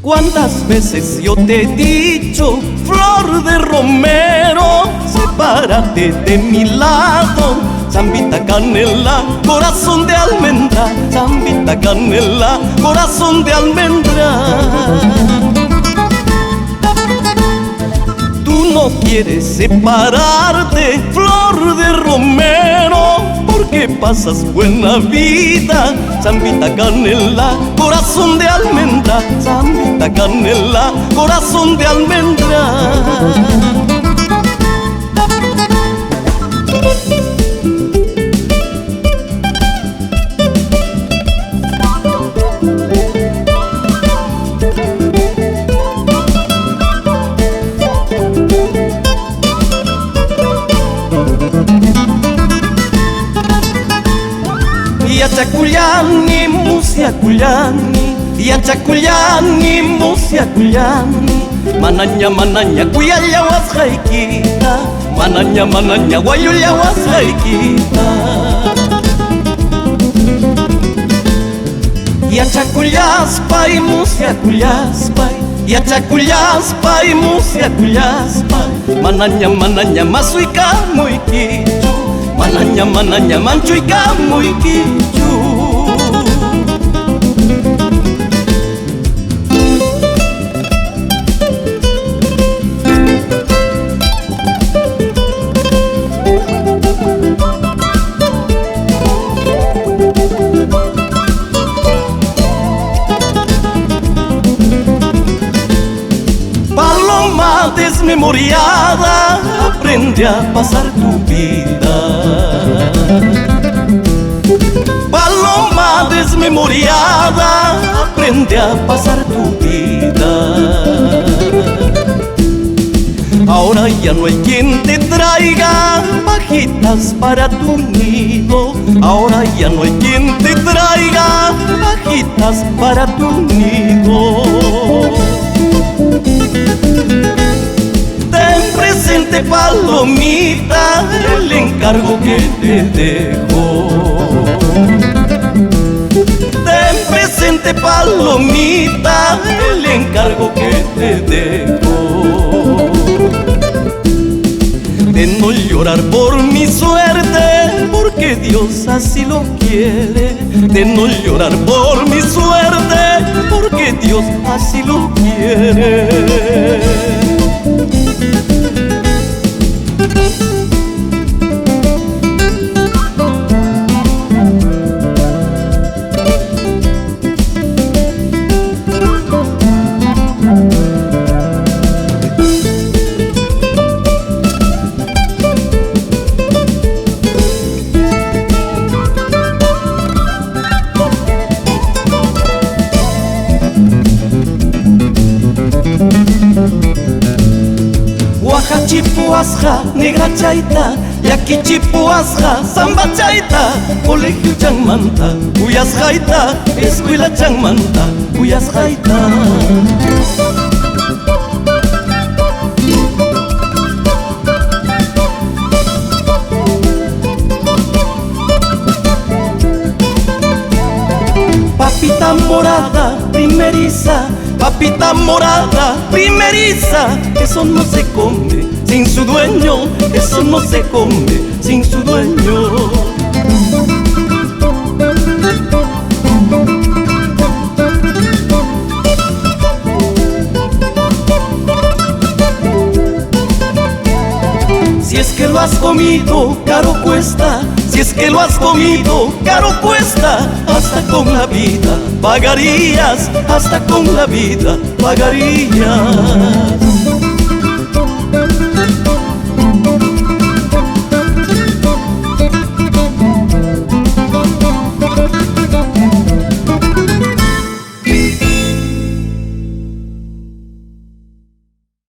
¿Cuántas veces yo te he dicho, flor de romero, sepárate de mi lado? Zambita canela, corazón de almendra, zambita canela, corazón de almendra. Tú no quieres separarte, flor de romero, porque pasas buena vida. Zambita canela, corazón de almendra, zambita canela, corazón de almendra. Yachacullani, musiacullani, yachacullani, musiacullani. Manaña, manaña, cuyallawas jaikita, manaña, manaña, guayullawas jaikita. Yachacullaspay, musiacullaspay, yachacullaspay, musiacullaspay. Manaña, manaña, masuica muy quichu, manaña, manaña, manchuica muy quichu. Paloma desmemoriada, aprende a pasar tu vida. Paloma desmemoriada, aprende a pasar tu vida. Ahora ya no hay quien te traiga pajitas para tu nido. Ahora ya no hay quien te traiga pajitas para tu nido. Ten presente, palomita, el encargo que te dejo. Ten presente, palomita, el encargo que te dejo. De no llorar por mi suerte, porque Dios así lo quiere. De no llorar por mi suerte, porque Dios así lo quiere. Chipuasja, negra chaita, yaki chipuasja, samba chaita, colegio changmanta, cuyas jaita, escuela changmanta, cuyas jaita. Papita morada, primeriza, papita morada, primeriza, eso no se come sin su dueño, eso no se come sin su dueño. Si es que lo has comido, caro cuesta. Si es que lo has comido, caro cuesta. Hasta con la vida pagarías, hasta con la vida pagarías.